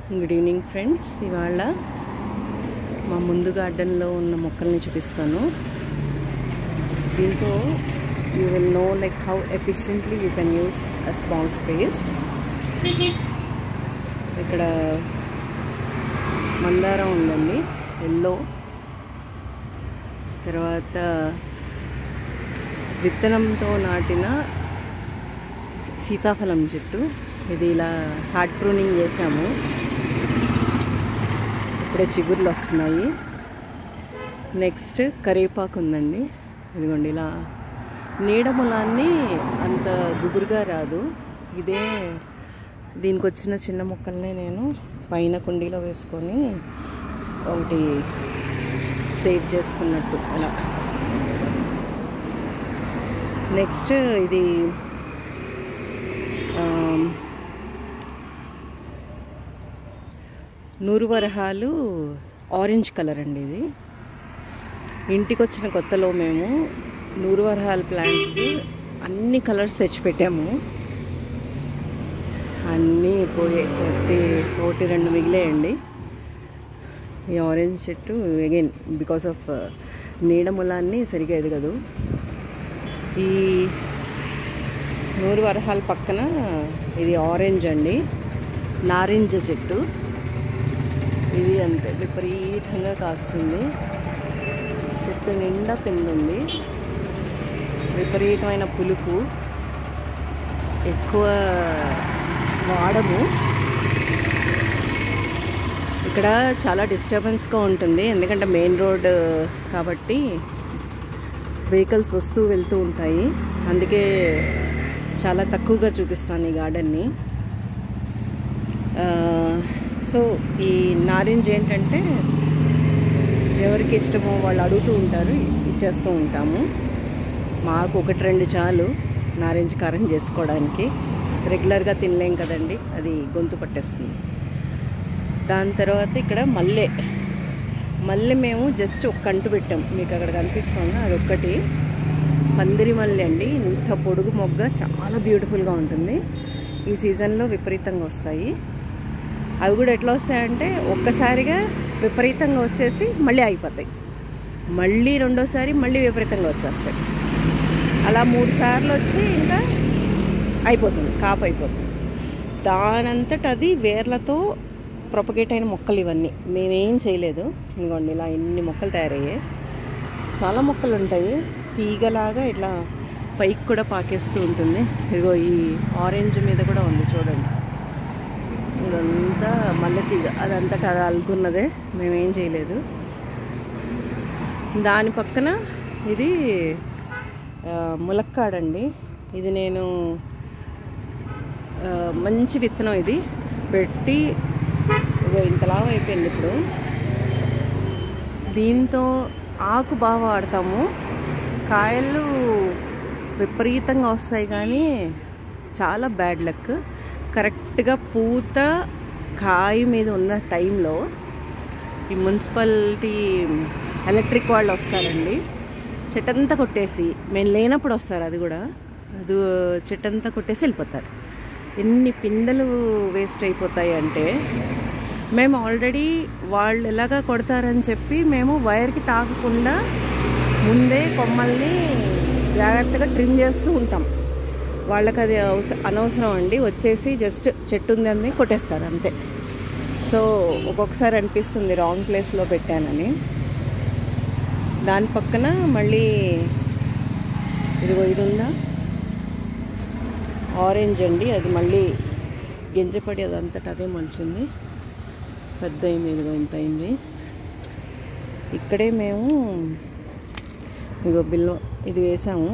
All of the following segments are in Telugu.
Good evening friends. ఇవాళ మా ముందు గార్డెన్లో ఉన్న మొక్కల్ని చూపిస్తాను. దీంతో you will know like how efficiently you can use a small space. ఇక్కడ మందారం ఉందండి, ఎల్లో. తర్వాత విత్తనంతో నాటిన సీతాఫలం చెట్టు, ఇది ఇలా హార్డ్ ప్రూనింగ్ చేసాము, ఇప్పుడే చిగుర్లు వస్తున్నాయి. నెక్స్ట్ కరివేపాకు ఉందండి, ఇదిగోండి ఇలా నీడ మూలాన్ని అంత గుబురుగా రాదు. ఇదే దీనికి వచ్చిన చిన్న మొక్కల్ని నేను పైన కుండీలో వేసుకొని ఒకటి సేవ్ చేసుకున్నట్టు అలా. నెక్స్ట్ ఇది నూరు వరహాలు ఆరెంజ్ కలర్ అండి. ఇది ఇంటికి వచ్చిన కొత్తలో మేము నూరు వరహాలు ప్లాంట్స్ అన్ని కలర్స్ తెచ్చిపెట్టాము. అన్నీ పోయే ఒకటి రెండు మిగిలేయండి. ఈ ఆరెంజ్ చెట్టు అగైన్ బికాస్ ఆఫ్ నీడ మూలాన్ని సరిగా ఎదగదు. ఈ నూరు వరహాల పక్కన ఇది ఆరెంజ్ అండి, నారింజ చెట్టు. ఇది అంతే విపరీతంగా కాస్తుంది, చెట్టు నిండా పిందుంది, విపరీతమైన పులుపు, ఎక్కువ వాడము. ఇక్కడ చాలా డిస్టర్బెన్స్గా ఉంటుంది, ఎందుకంటే మెయిన్ రోడ్ కాబట్టి వెహికల్స్ వస్తూ వెళ్తూ ఉంటాయి. అందుకే చాలా తక్కువగా చూపిస్తాను ఈ గార్డెన్ని. సో ఈ నారింజ ఏంటంటే ఎవరికి ఇష్టమో వాళ్ళు అడుగుతూ ఉంటారు, ఇచ్చేస్తూ ఉంటాము. మాకు ఒకటి రెండు చాలు నారింజ కారం చేసుకోవడానికి, రెగ్యులర్గా తినలేం కదండి, అది గొంతు పట్టేస్తుంది. దాని తర్వాత ఇక్కడ మల్లె మేము జస్ట్ ఒక కంటు పెట్టాం, మీకు అక్కడ కనిపిస్తుంది, అది ఒక్కటి పందిరి మల్లె అండి. ఇంత పొడుగు మొగ్గ, చాలా బ్యూటిఫుల్గా ఉంటుంది. ఈ సీజన్లో విపరీతంగా వస్తాయి. అవి కూడా ఎట్లా వస్తాయంటే ఒక్కసారిగా విపరీతంగా వచ్చేసి మళ్ళీ అయిపోతాయి, మళ్ళీ రెండోసారి మళ్ళీ విపరీతంగా వచ్చేస్తాయి. అలా 3 సార్లు వచ్చి ఇంకా అయిపోతుంది, కాపు అయిపోతుంది. దానంతట అది వేర్లతో ప్రొపగేట్ అయిన మొక్కలు ఇవన్నీ, మేమేం చేయలేదు. ఇదిగోండి ఇలా ఎన్ని మొక్కలు తయారయ్యాయి. చాలా మొక్కలు ఉంటాయి, తీగలాగా ఇట్లా పైకి కూడా పాకేస్తూ ఉంటుంది. ఇదిగో ఈ ఆరెంజ్ మీద కూడా ఉంది చూడండి, ఇదంతా మల్లె తీగ, అదంతటా అది అల్లుకున్నదే, మేమేం చేయలేదు. దాని పక్కన ఇది ములక్కాడండి. ఇది నేను మంచి విత్తనం ఇది పెట్టి ఇంతలాగా అయిపోయింది. ఇప్పుడు దీంతో ఆకు బాగా వాడతాము, కాయలు విపరీతంగా వస్తాయి, కానీ చాలా బ్యాడ్ లక్. కరెక్ట్గా పూత కాయ మీద ఉన్న టైంలో ఈ మున్సిపాలిటీ ఎలక్ట్రిక్ వాళ్ళు వస్తారండి, చెట్టంతా కొట్టేసి, మేము లేనప్పుడు వస్తారు, అది కూడా అది చెట్టంతా కొట్టేసి వెళ్ళిపోతారు. ఎన్ని పిందెలు వేస్ట్ అయిపోతాయి అంటే, మేము ఆల్రెడీ వాళ్ళు ఎలాగా కొడతారని చెప్పి మేము వైర్కి తాకకుండా ముందే కొమ్మల్ని జాగ్రత్తగా ట్రిమ్ చేస్తూ ఉంటాం. వాళ్ళకి అది అనవసరం అండి, వచ్చేసి జస్ట్ చెట్టు ఉందని కొట్టేస్తారు అంతే. సో ఒక్కొక్కసారి అనిపిస్తుంది రాంగ్ ప్లేస్లో పెట్టానని. దాని పక్కన మళ్ళీ ఇదిగో ఇది ఉందా ఆరెంజ్ అండి, అది మళ్ళీ గింజపడి అదంతటా అదే మొలిచింది, పెద్ద అయింది, ఇదిగో ఇంత అయింది. ఇక్కడే మేము ఇదిగో బిల్వ ఇది వేసాము,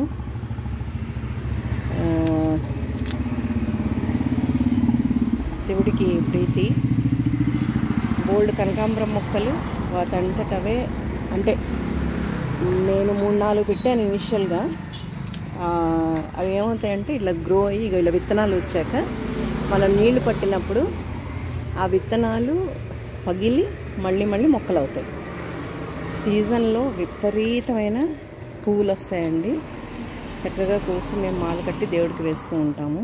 శివుడికి ప్రీతి. బోల్డ్ కనకాంబరం మొక్కలు వాటంతటవే, అంటే నేను 3-4 పెట్టాను ఇనిషియల్గా. అవి ఏమవుతాయంటే ఇట్లా గ్రో అయ్యి ఇలా విత్తనాలు వచ్చాక మనం నీళ్లు పట్టినప్పుడు ఆ విత్తనాలు పగిలి మళ్ళీ మొక్కలు అవుతాయి. సీజన్లో విపరీతమైన పువ్వులు వస్తాయండి, చక్కగా కోసి మేము మాల కట్టి దేవుడికి వేస్తూ ఉంటాము.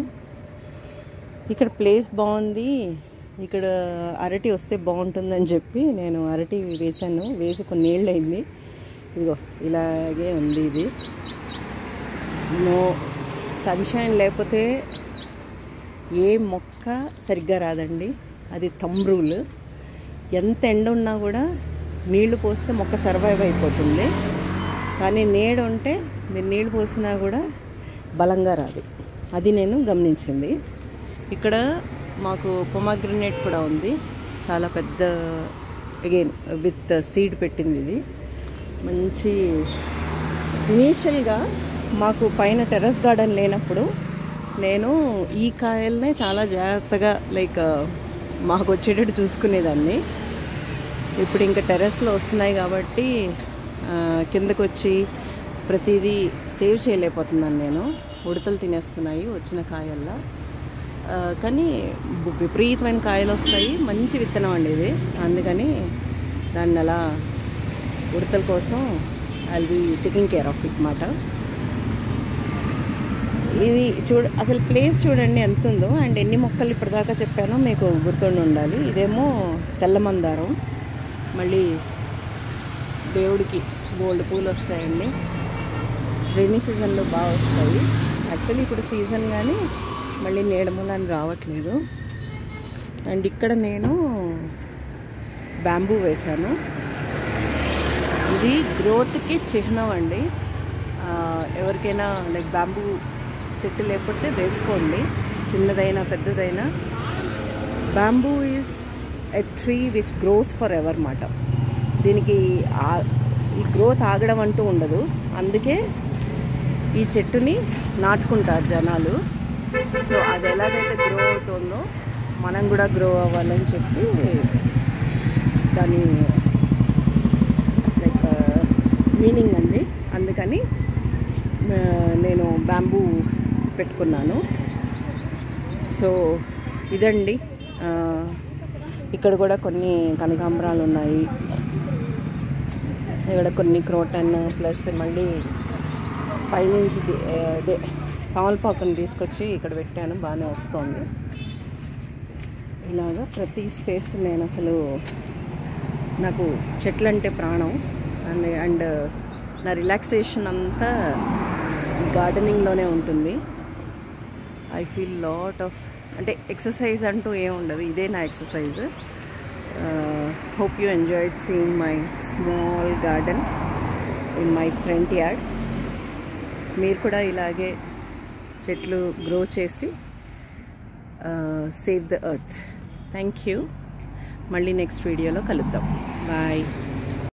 ఇక్కడ ప్లేస్ బాగుంది, ఇక్కడ అరటి వస్తే బాగుంటుందని చెప్పి నేను అరటి వేసాను. వేసి కొన్ని నీళ్ళు అయింది. ఇదిగో ఇలాగే ఉంది. ఇది నో సన్షైన్ లేకపోతే ఏ మొక్క సరిగ్గా రాదండి. అది థంబ్ రూల్. ఎంత ఎండ ఉన్నా కూడా నీళ్లు పోస్తే మొక్క సర్వైవ్ అయిపోతుంది. కానీ నీడ ఉంటే మీరు నీళ్ళు పోసినా కూడా బలంగా రాదు. అది నేను గమనించింది. ఇక్కడ మాకు పొమాగ్రనేట్ కూడా ఉంది. చాలా పెద్ద అగైన్ విత్ సీడ్ పెట్టింది. ఇది మంచి ఇనీషియల్గా మాకు పైన టెర్రస్ గార్డెన్ లేనప్పుడు నేను ఈ కాయలనే చాలా జాగ్రత్తగా లైక్ మాకు వచ్చేటట్టు చూసుకునేదాన్ని. ఇప్పుడు ఇంకా టెర్రస్లో వస్తున్నాయి కాబట్టి కిందకు వచ్చి ప్రతిదీ సేవ్ చేయలేకపోతున్నాను నేను. ఉడతలు తినేస్తున్నాయి వచ్చిన కాయల్లో. కానీ విపరీతమైన కాయలు వస్తాయి. మంచి విత్తనం అండి ఇది. అందుకని దాన్ని అలా ఉడతల కోసం I will be taking care of it మాట. ఇది అసలు ప్లేస్ చూడండి ఎంత ఉందో. అండ్ ఎన్ని మొక్కలు ఇప్పటిదాకా చెప్పానో మీకు గుర్తుండి ఉండాలి. ఇదేమో తెల్ల మందారం. మళ్ళీ దేవుడికి బోల్డ్ పూలు వస్తాయండి. రైనీ సీజన్లో బాగా వస్తాయి. యాక్చువల్లీ ఇప్పుడు సీజన్ కానీ మళ్ళీ నీడమూలని రావట్లేదు. అండ్ ఇక్కడ నేను బ్యాంబూ వేశాను. ఇది గ్రోత్కి చిహ్నం అండి. ఎవరికైనా లైక్ బ్యాంబూ చెట్టు లేకపోతే వేసుకోండి, చిన్నదైనా పెద్దదైనా. Bamboo is a tree which gross for ever మాట. దీనికి ఈ గ్రోత్ ఆగడం అంటూ ఉండదు. అందుకే ఈ చెట్టుని నాటుకుంటారు జనాలు. సో అది ఎలాగైతే గ్రో అవుతుందో మనం కూడా గ్రో అవ్వాలని చెప్పి దాని లైక్ మీనింగ్ అండి. అందుకని నేను బ్యాంబూ పెట్టుకున్నాను. సో ఇదండి. ఇక్కడ కూడా కొన్ని కనకాంబరాలు ఉన్నాయి. ఇక్కడ కొన్ని క్రోటన్ ప్లస్ మళ్ళీ పైనుంచి తమలపాకుని తీసుకొచ్చి ఇక్కడ పెట్టాను. బాగానే వస్తుంది. ఇలాగా ప్రతి స్పేస్ నేను అసలు నాకు చెట్లు అంటే ప్రాణం. అండ్ నా రిలాక్సేషన్ అంతా ఈ గార్డెనింగ్లోనే ఉంటుంది. ఐ ఫీల్ లాట్ ఆఫ్ అంటే ఎక్సర్సైజ్ అంటూ ఏముండదు. ఇదే నా exercise. Hope you enjoyed seeing my small garden in my front yard. మీరు కూడా ఇలాగే చెట్లు గ్రో చేసి save the earth. Thank you. మళ్ళీ నెక్స్ట్ వీడియోలో కలుద్దాం. బాయ్.